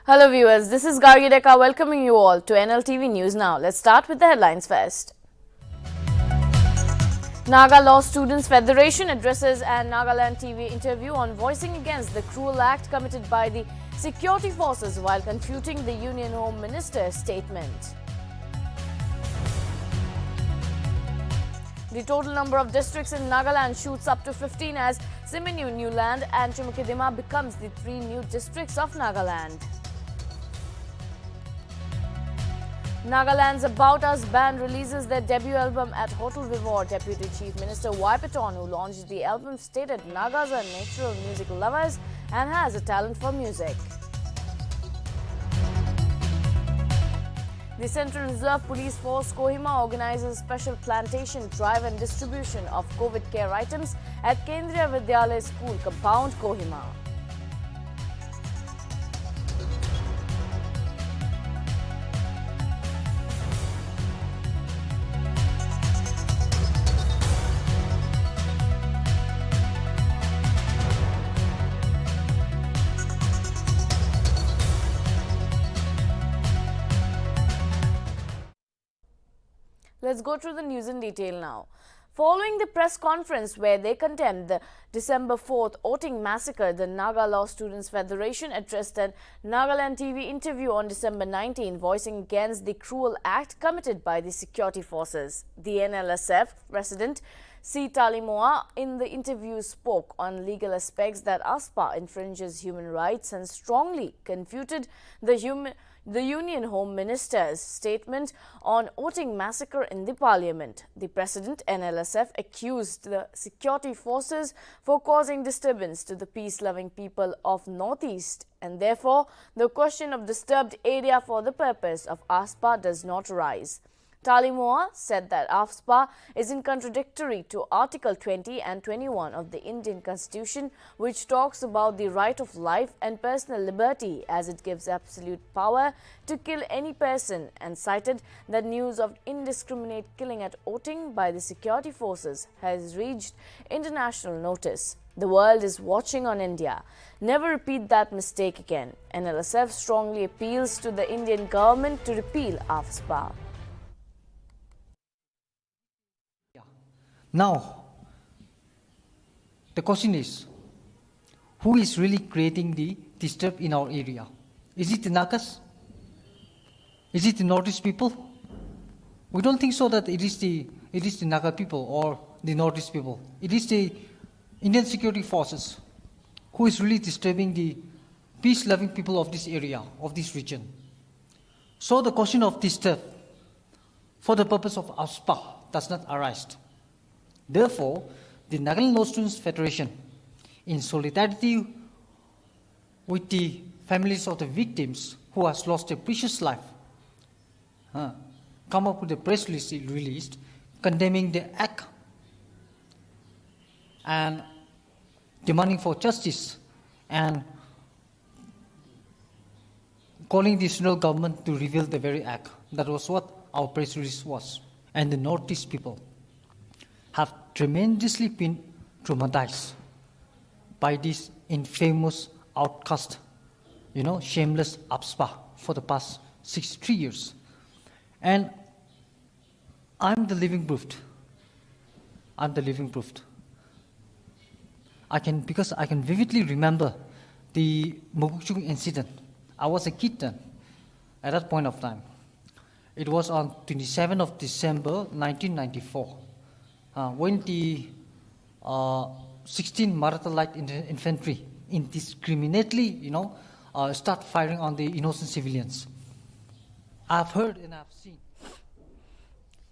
Hello viewers, this is Gargi Deka welcoming you all to Nltv News Now. Let's start with the headlines first. Naga Law Students Federation addresses an Nagaland TV interview on voicing against the cruel act committed by the security forces while confuting the Union Home Minister's statement. The total number of districts in Nagaland shoots up to 15 as Simenu, Newland and Chumukidima becomes the three new districts of Nagaland. Nagaland's About Us band releases their debut album at Hotel Vivor. Deputy Chief Minister Waipaton, who launched the album, stated Nagas are natural music lovers and has a talent for music. The Central Reserve Police Force Kohima organizes special plantation drive and distribution of COVID care items at Kendriya Vidyalaya School compound, Kohima. Let's go through the news in detail now. Following the press conference where they condemned the December 4th voting massacre, the Naga Law Students Federation addressed an Nagaland TV interview on December 19, voicing against the cruel act committed by the security forces. The NLSF president C. Talimoa in the interview spoke on legal aspects that ASPA infringes human rights and strongly confuted the Union Home Minister's statement on voting massacre in the parliament. The president, NLSF, accused the security forces for causing disturbance to the peace-loving people of Northeast, and therefore the question of disturbed area for the purpose of ASPA does not arise. Talimoa said that ASPA is in contradictory to Article 20 and 21 of the Indian Constitution, which talks about the right of life and personal liberty, as it gives absolute power to kill any person, and cited that news of indiscriminate killing at voting by the security forces has reached international notice. The world is watching on India. Never repeat that mistake again. NLSF strongly appeals to the Indian government to repeal ASPA. Now, the question is, who is really creating the disturb in our area? Is it the Nagas? Is it the Northeast people? We don't think so that it is the Naga people or the Northeast people. It is the Indian security forces who is really disturbing the peace-loving people of this area, of this region. So the question of disturb for the purpose of ASPA does not arise. Therefore, the Nagaland Law Students Federation, in solidarity with the families of the victims who has lost their precious life, come up with a press release condemning the act and demanding for justice and calling the central government to reveal the very act. That was what our press release was. And the Northeast people have tremendously been traumatized by this infamous outcast, shameless ASPA for the past 63 years. And I'm the living proof. Because I can vividly remember the Mokokchung incident. I was a kid then, at that point of time. It was on 27th of December, 1994. When the 16 Maratha Light Infantry indiscriminately, start firing on the innocent civilians. I've heard and I've seen.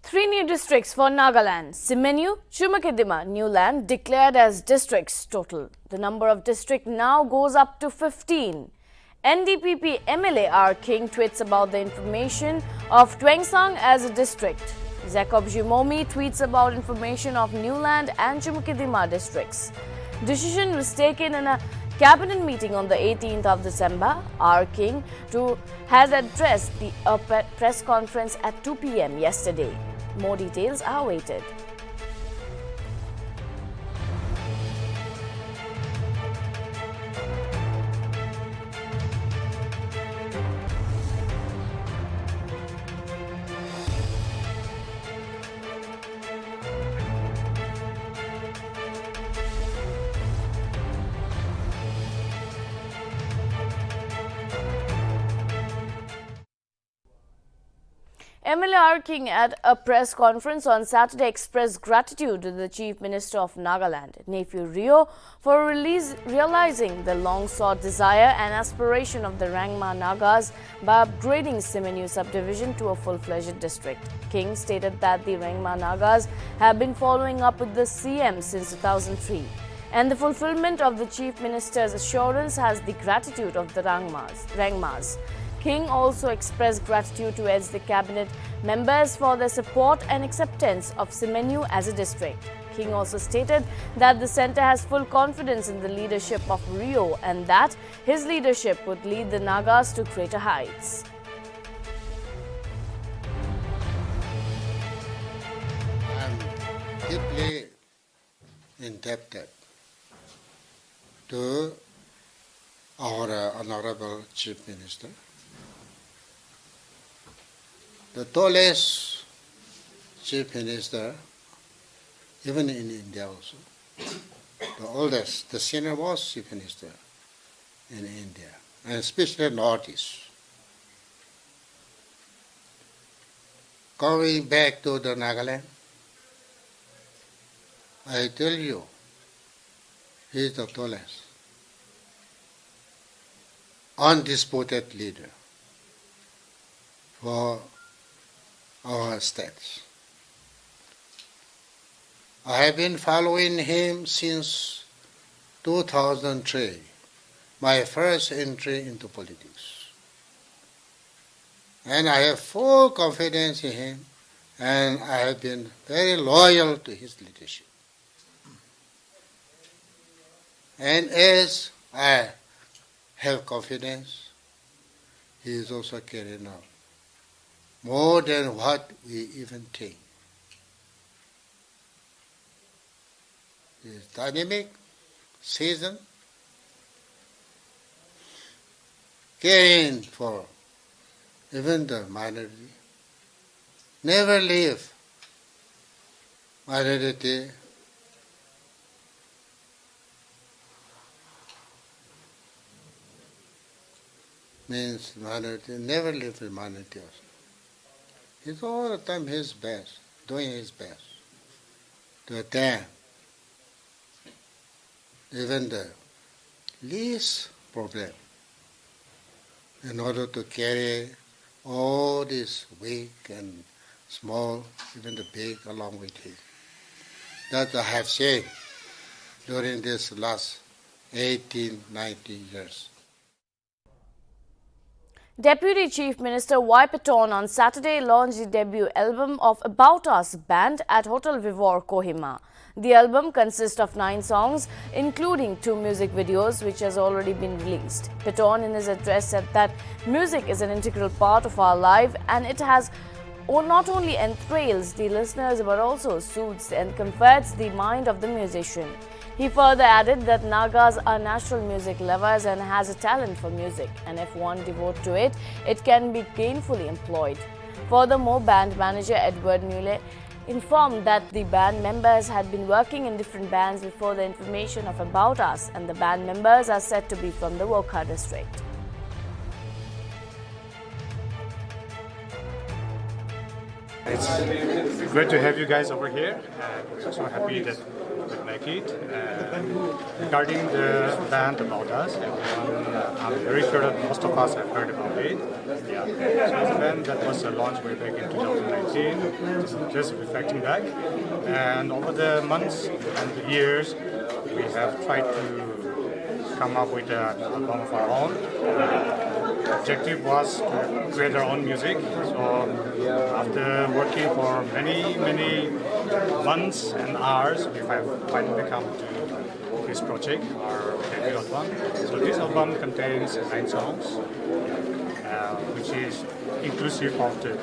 Three new districts for Nagaland: Simenu, Chumukidima, Newland declared as districts total. The number of districts now goes up to 15. NDPP MLA R. King tweets about the information of Twengsang as a district. Jacob Jimomi tweets about information of Newland and Chumukidima districts. Decision was taken in a cabinet meeting on the 18th of December. R. King has addressed the press conference at 2 p.m. yesterday. More details are awaited. MLR King at a press conference on Saturday expressed gratitude to the Chief Minister of Nagaland, nephew Rio, for realizing the long-sought desire and aspiration of the Rangma Nagas by upgrading Simeonu subdivision to a full-fledged district. King stated that the Rangma Nagas have been following up with the CM since 2003, and the fulfillment of the Chief Minister's assurance has the gratitude of the Rangmas. King also expressed gratitude towards the cabinet members for their support and acceptance of Simeonu as a district. King also stated that the centre has full confidence in the leadership of Rio and that his leadership would lead the Nagas to greater heights. I am deeply indebted to our Honorable Chief Minister, the tallest Chief Minister, even in India also, the oldest, the senior most Chief Minister in India, and especially Northeast. Going back to the Nagaland, I tell you, he is the tallest, undisputed leader for our states. I have been following him since 2003, my first entry into politics. And I have full confidence in him, and I have been very loyal to his leadership. And as I have confidence, he is also carrying out more than what we even think. He is dynamic, seasoned, caring for even the minority. Never leave minority means minority, never leave the minority also. He's all the time his best, doing his best to attend even the least problem in order to carry all this weak and small, even the big, along with him. That I have seen during this last 18, 19 years. Deputy Chief Minister Y. Paton on Saturday launched the debut album of About Us band at Hotel Vivor, Kohima. The album consists of 9 songs, including 2 music videos, which has already been released. Paton in his address said that music is an integral part of our life and it has not only enthralls the listeners but also soothes and comforts the mind of the musician. He further added that Nagas are natural music lovers and has a talent for music, and if one devote to it, it can be gainfully employed. Furthermore, band manager Edward Mule informed that the band members had been working in different bands before the information of About Us, and the band members are said to be from the Wokha district. It's great to have you guys over here. We're so happy that we could make it. Regarding the band About Us, I'm very sure that most of us have heard about it. Yeah. So it's a band that was launched way back in 2019, just reflecting back. And over the months and the years, we have tried to come up with an album of our own. The objective was to create our own music. So after working for many months and hours, we have finally come to this project, our debut album. So this album contains 9 songs, which is inclusive of the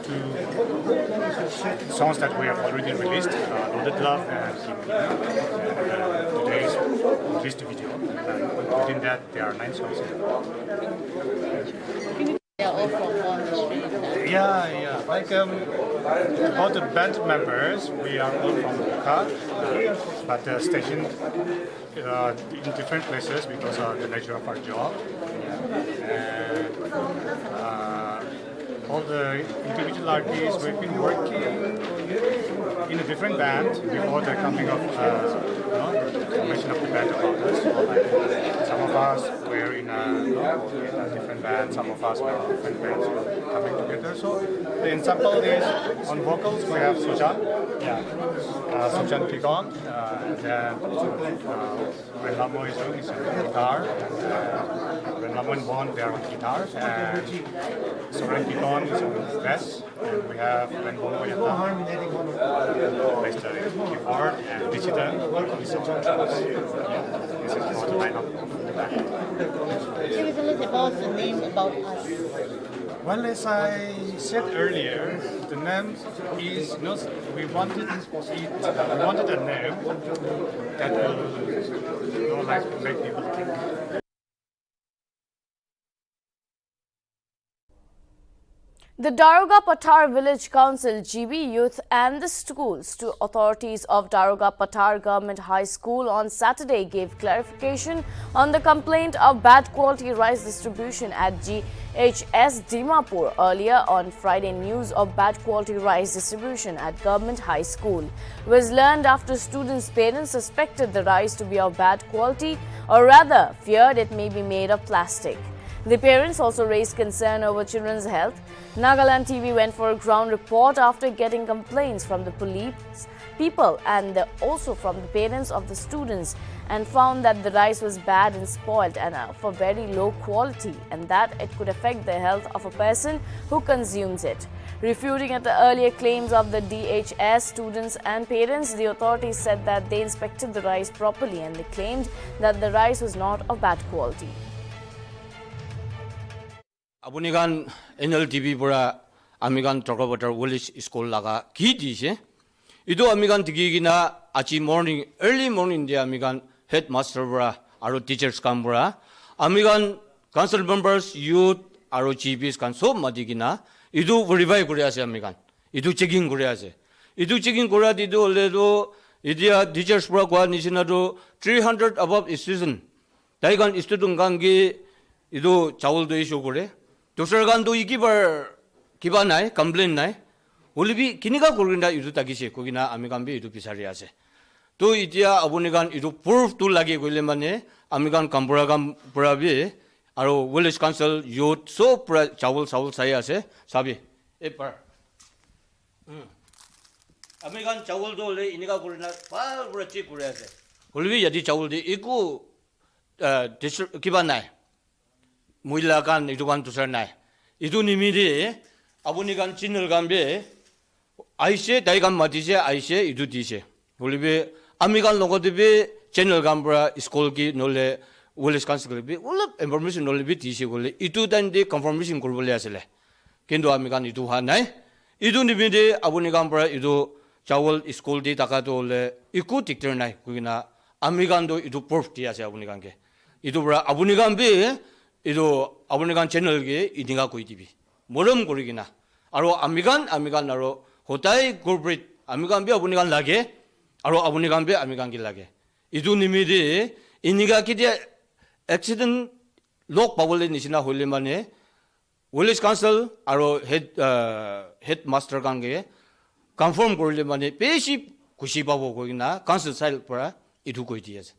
2 songs that we have already released, Loaded Love and today's released video. And within that, there are 9 songs. They are all from one street. Yeah. Like all the band members, we are all from Wokha, but stationed in different places because of the nature of our job. And all the individual artists who have been working in a different band before the coming of formation of the band about us. Some of us were in a different band, some of us were in different bands coming together. So the ensemble is on vocals we have Sujan, Sujan Pigon, and then when Lamo is on guitar, when Lamo and Bon they are on guitar, and Soren Pigon is on bass, and we have when Bon plays the keyboard, and Digital is on drums. This is for the lineup of the band. Can you tell us about the name about us? Well, as I said earlier, the name is not. We wanted a name that will, like make people think. The Daroga Patar Village Council, GB Youth and the schools to authorities of Daroga Patar Government High School on Saturday gave clarification on the complaint of bad quality rice distribution at GHS Dimapur. Earlier on Friday, news of bad quality rice distribution at Government High School was learned after students' parents suspected the rice to be of bad quality, or rather feared it may be made of plastic. The parents also raised concern over children's health. Nltv went for a ground report after getting complaints from the police, people and also from the parents of the students, and found that the rice was bad and spoiled and of a very low quality, and that it could affect the health of a person who consumes it. Refuting at the earlier claims of the DHS students and parents, the authorities said that they inspected the rice properly and they claimed that the rice was not of bad quality. Abunigan Nltv pura amigan Tokobatar Village School laga ki dise. Itu amigan tigigina achi morning early morning dia amigan headmaster pura aro teachers kam pura amigan council members youth aro GPs kan sob madigina itu verify kore ase amigan. Itu checking kore ase. Itu checking kora dido ledo idia teachers pura kwa nisina do 300 above student. Daigan student gangi itu chawol do issue kore. दूसरा गान तो इकी पर किबा नाय complain नाय ओली भी किनिका कोरिंदा इदु तागिसे कोगिना आमी गान भी इदु पिसारि आसे तो इतिया अबुनि गान इदु प्रूफ टू लागे गइले माने आमी गान कंपुरा गाम पुरा भी आरो विलेज काउन्सिल यूथ सो पुरा चावल साइ आसे साबि ए पर आमी गान चावल दो ले इनिका कोरिना पाल पुरा चेक करे आसे ओली भी यदि चावल दे इको किबा नाय मुइला간 이두간 두설나이 이두님이리 아버니간 진을간베 아이세 다이간 마디세 아이세 이두디세 올리베 아미간 로고디베 채널간브라 스쿨기 놀레 월레스 칸스글비 올럽 인포메이션 놀리비 디시 골레 이두단디 컨퍼메이션 골볼레 아슬레 켄도 아미간 이두하나이 이두님이리 아버니간브라 이두 자월 스쿨디 다가도올레 이쿠 틱터나이 그기나 아미간도 이두 프로프티아세 아버니간게 이두브라 아버니간베 이도 아버니간 채널게 이딩가 고이디비 모름 고리기나 아로 아미간 나로 호타이 corporate 아미간 비 아버니간 라게 아로 아버니간 비 아미간 길라게 이도 니미디 이니가 기데 액시던 록 바볼레 니시나 홀레만에 월레스 카운슬 아로 헤드마스터 간게 컨펌 고릴레만에 베시 구시바보 고기나 카운슬 사일 프라 이두 고이디에스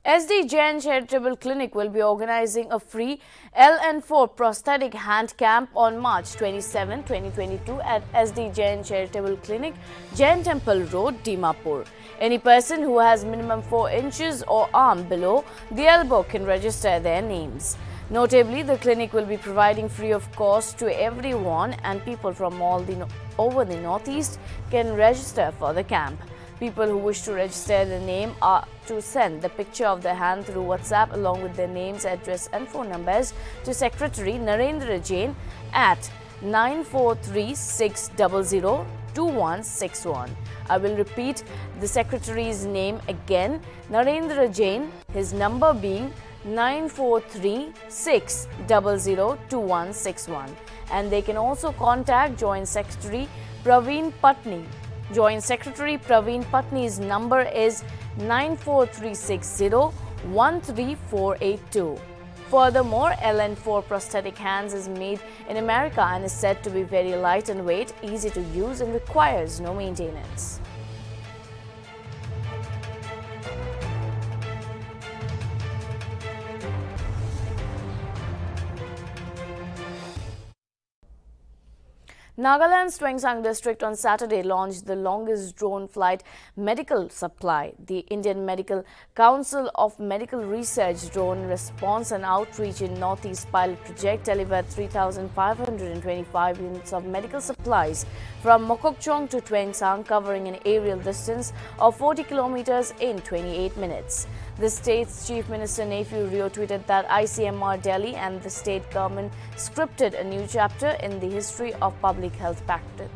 SD Jain Charitable Clinic will be organizing a free LN4 prosthetic hand camp on March 27, 2022 at SD Jain Charitable Clinic, Jain Temple Road, Dimapur. Any person who has minimum 4 inches or arm below the elbow can register their names. Notably, the clinic will be providing free of cost to everyone, and people from all over the Northeast can register for the camp. People who wish to register their name are to send the picture of their hand through WhatsApp along with their names, address and phone numbers to Secretary Narendra Jain at 9436002161. I will repeat the Secretary's name again, Narendra Jain, his number being 9436002161. And they can also contact Joint Secretary Praveen Patni. Joint Secretary Praveen Patni's number is 94360 13482. Furthermore, Nltv prosthetic hands is made in America and is said to be very light in weight, easy to use and requires no maintenance. Nagaland's Twengsang district on Saturday launched the longest drone flight medical supply. The Indian Medical Council of Medical Research Drone Response and Outreach in Northeast pilot project delivered 3,525 units of medical supplies from Mokokchung to Twengsang, covering an aerial distance of 40 kilometers in 28 minutes. The state's Chief Minister Nltv Rio tweeted that ICMR Delhi and the state government scripted a new chapter in the history of public health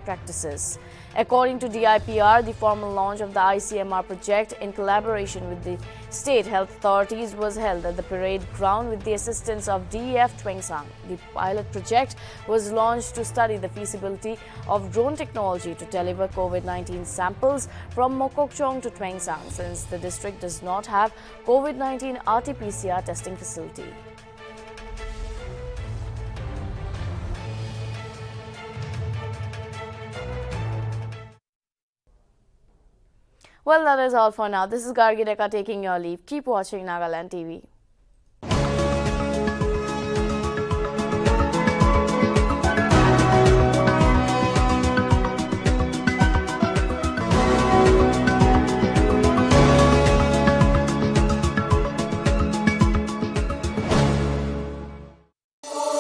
practices. According to DIPR, the formal launch of the ICMR project in collaboration with the state health authorities was held at the parade ground with the assistance of DEF Twengsang. The pilot project was launched to study the feasibility of drone technology to deliver COVID-19 samples from Mokokchung to Twengsang, since the district does not have COVID-19 RT-PCR testing facility. Well, that is all for now. This is Gargi Deka taking your leave. Keep watching Nagaland TV.